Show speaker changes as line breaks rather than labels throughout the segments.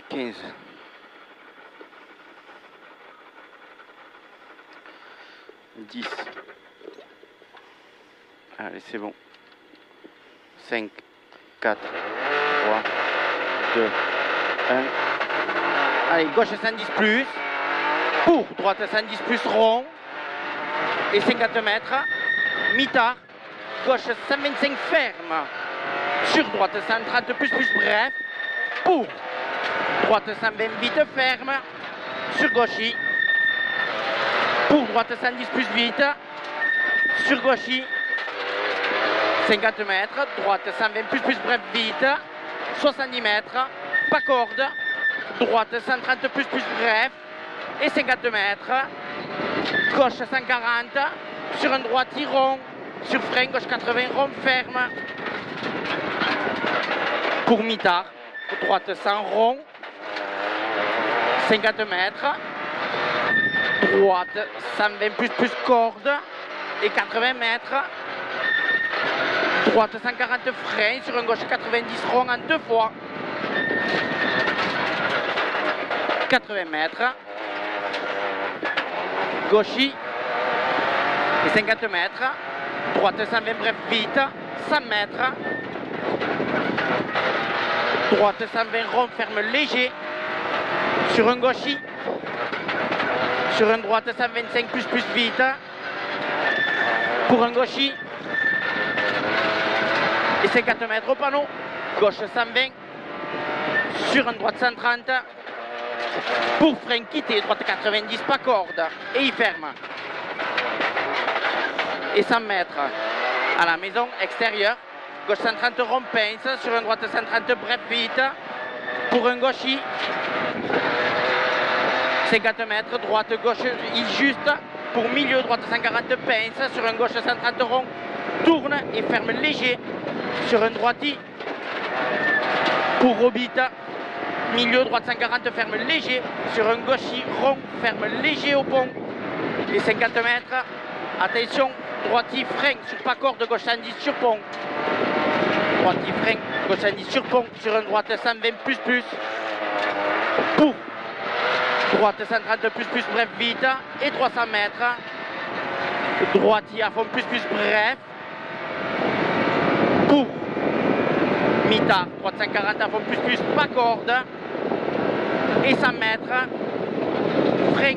15. 10. Allez, c'est bon. 5, 4, 3, 2, 1. Allez, gauche 110 plus. Pour droite 110 plus rond. Et 50 mètres. Mi-tard. Gauche 125 ferme. Sur droite 130 plus bref. Pour droite 120 vite ferme. Sur gauche. Pour droite 110 plus vite. Sur gauche. 50 mètres. Droite 120 plus bref vite. 70 mètres. Pas corde. Droite 130 plus bref. Et 50 mètres. Gauche 140. Sur un droit rond. Sur frein gauche 80 rond ferme. Pour mi-tard. Droite 100 rond. 50 mètres. Droite 120 plus corde. Et 80 mètres. Droite 140 frein sur un gauche 90 rond en 2 fois. 80 mètres. Gauche. Et 50 mètres. Droite 120 bref vite. 100 mètres. Droite 120 rond ferme léger. Sur un gauche. Sur un droite 125 plus vite. Pour un gauche. Et 50 mètres au panneau. Gauche 120. Sur un droite 130. Pour frein quitté. Droite 90 pas corde. Et il ferme. Et 100 mètres. À la maison extérieure. Gauche 130 rond pince. Sur un droite 130 bref vite. Pour un gauche. 50 mètres. Droite gauche il juste. Pour milieu droite 140 pince. Sur un gauche 130 rond. Tourne et ferme léger. Sur un droiti. Pour Robite. Milieu droite 140 ferme léger. Sur un gauche rond ferme léger au pont. Et 50 mètres. Attention. Droiti frein sur pas corde gauche 110 sur pont. Droiti frein gauche 110 sur pont. Sur un droite 120 plus. Pour droite 130 plus bref vite. Et 300 mètres. Droiti à fond plus bref. Pour mi-tard. Droite 140 à fond plus pas corde. Et 100 mètres. Frein.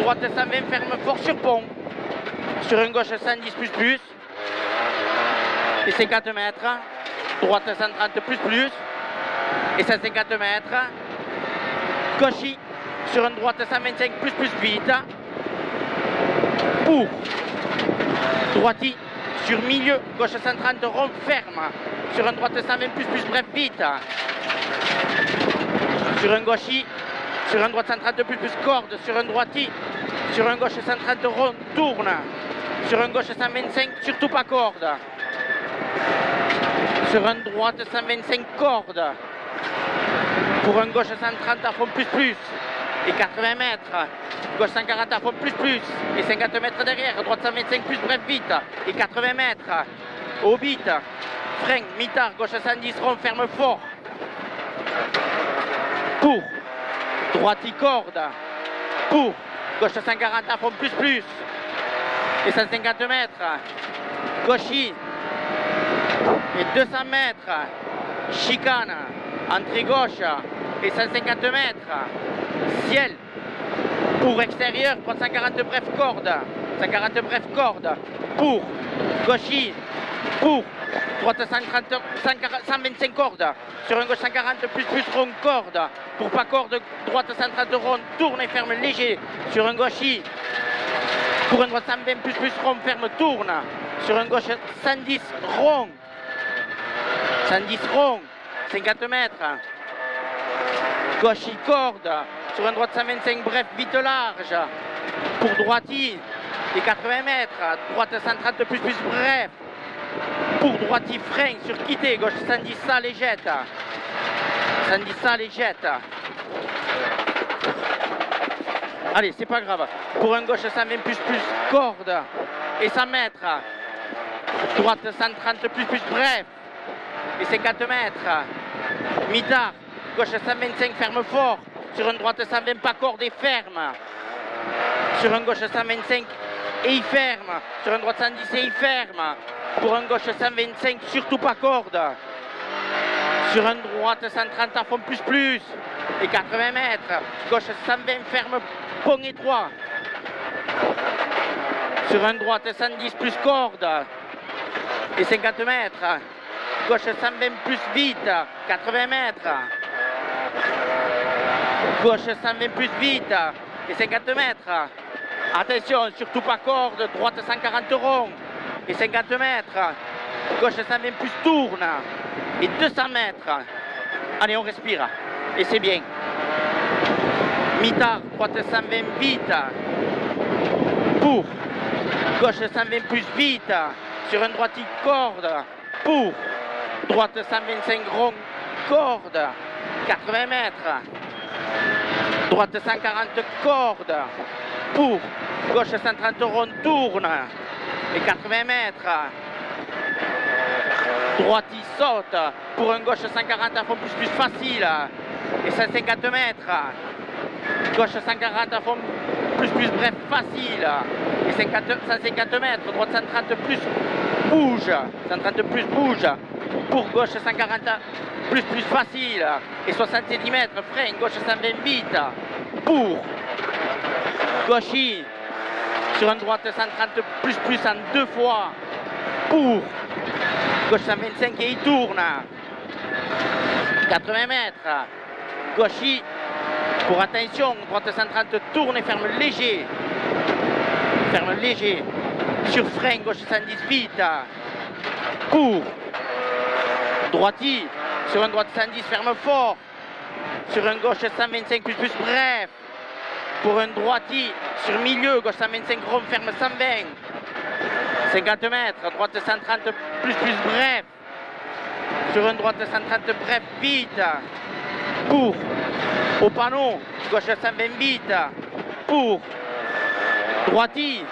Droite 120 ferme fort sur pont. Sur un gauche 110 plus. Et 50 mètres. Droite 130 plus. Et 150 mètres. Gauche. Sur un droite 125 plus vite. Pour droiti. Sur milieu. Gauche 130 rond ferme. Sur un droite 120 plus bref vite. Sur un gauche. Sur un droite 130 plus corde. Sur un droiti. Sur un gauche 130 rond tourne. Sur un gauche 125 surtout pas corde. Sur un droite 125 corde. Pour un gauche 130 à fond plus. Et 80 mètres. Gauche 140 à fond plus. Et 50 mètres derrière. Droite 125 plus bref vite. Et 80 mètres. Au bite. Frein, mi-tard, gauche 110 rond ferme fort. Pour droite corde. Pour gauche 140 à fond plus. Et 150 mètres. Gauche. Et 200 mètres. Chicane. Entrée gauche. Et 150 mètres. Ciel. Pour extérieur. 340 bref corde. 140 bref corde. Pour gauche. Pour droite 130, 125 cordes. Sur un gauche 140 plus rond corde. Pour pas corde, droite 130 rond, tourne et ferme léger. Sur un gauche. Pour un droite 120 plus rond, ferme, tourne. Sur un gauche 110 rond. 110 rond. 50 mètres. Gauche corde. Sur un droite 125 bref, vite large. Pour droiti. Et 80 mètres. Droite 130 plus bref. Pour droiti frein sur quitté, gauche 110 ça les jette. 110 ça les jette. Allez, c'est pas grave. Pour un gauche 120 plus corde. Et 100 mètres. Droite 130 plus bref. Et 50 mètres. Mi-tard. Gauche 125, ferme fort. Sur une droite 120, pas corde et ferme. Sur un gauche 125 et il ferme. Sur une droite 110 et il ferme. Pour un gauche 125, surtout pas corde. Sur une droite 130 à fond plus. Et 80 mètres. Gauche 120, ferme, pont étroit. Sur une droite 110 plus corde. Et 50 mètres. Gauche 120 plus vite. 80 mètres. Gauche 120 plus vite. Et 50 mètres. Attention, surtout pas corde. Droite 140 rond. Et 50 mètres. Gauche 120 plus tourne. Et 200 mètres. Allez, on respire. Et c'est bien. Mi-tard, droite 120 vite. Pour. Gauche 120 plus vite. Sur une droite corde. Pour. Droite 125 rond. Corde. 80 mètres. Droite 140 corde. Pour. Gauche 130 rond tourne. Et 80 mètres. Droite il saute. Pour un gauche 140 à fond plus facile. Et 150 mètres. Gauche 140 à fond plus bref facile. Et 150 mètres. Droite 130 plus bouge. 130 plus bouge. Pour gauche 140 plus facile. Et 60 cm. Frein. Gauche 120 vite. Pour. Gauche. Sur une droite 130 plus en 2 fois. Pour. Gauche 125 et il tourne. 80 mètres. Gauche. Pour attention. Droite 130 tourne et ferme léger. Ferme léger. Sur frein. Gauche 110 vite. Pour. Droiti. Sur une droite 110 ferme fort. Sur un gauche 125 plus bref. Pour un droiti, sur milieu, gauche 125 rond, ferme 120. 50 mètres, droite 130 plus bref. Sur une droite 130 bref, vite. Pour. Au panneau, gauche 120 vite. Pour. Droiti,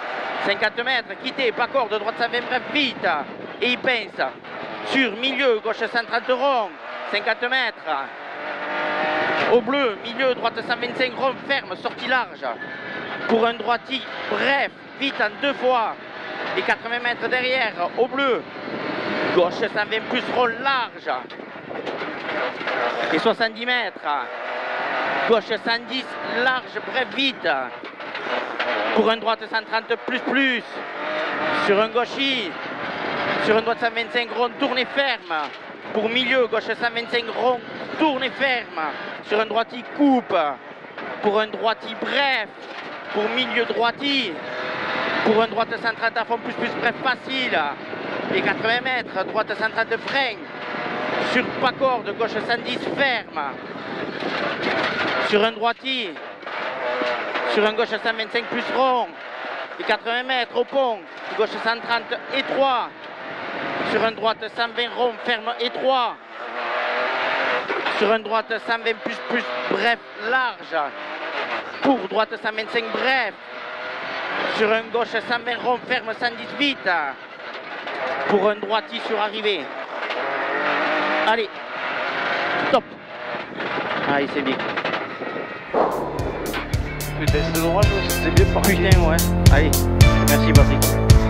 50 mètres, quitter, pas corde, droite 120 bref, vite. Et il pince. Sur milieu, gauche 130 rond, 50 mètres. Au bleu, milieu, droite 125 rond, ferme, sortie large. Pour un droiti, bref, vite en 2 fois. Et 80 mètres derrière, au bleu. Gauche 120 plus rond large. Et 70 mètres. Gauche 110, large, bref, vite. Pour un droite 130 plus. Sur un gauchi. Sur un droite 125 rond, tourne et ferme. Pour milieu, gauche 125 rond, tourne et ferme. Sur un droiti coupe. Pour un droiti bref. Pour milieu droiti. Pour un droite 130 à fond plus bref facile. Et 80 mètres, droite 130 frein. Sur pas corde, gauche 110 ferme. Sur un droiti. Sur un gauche 125 plus rond. Et 80 mètres au pont. Gauche 130 étroit. Sur un droite 120 rond, ferme étroit. Sur un droite 120 plus bref, large. Pour droite 125 bref. Sur un gauche 120 rond, ferme 110 vite. Pour un droiti sur arrivée. Allez. Stop. Allez, c'est bien.
Putain, c'est dommage, c'était bien parti.
Putain, ouais. Allez. Merci, Patrick.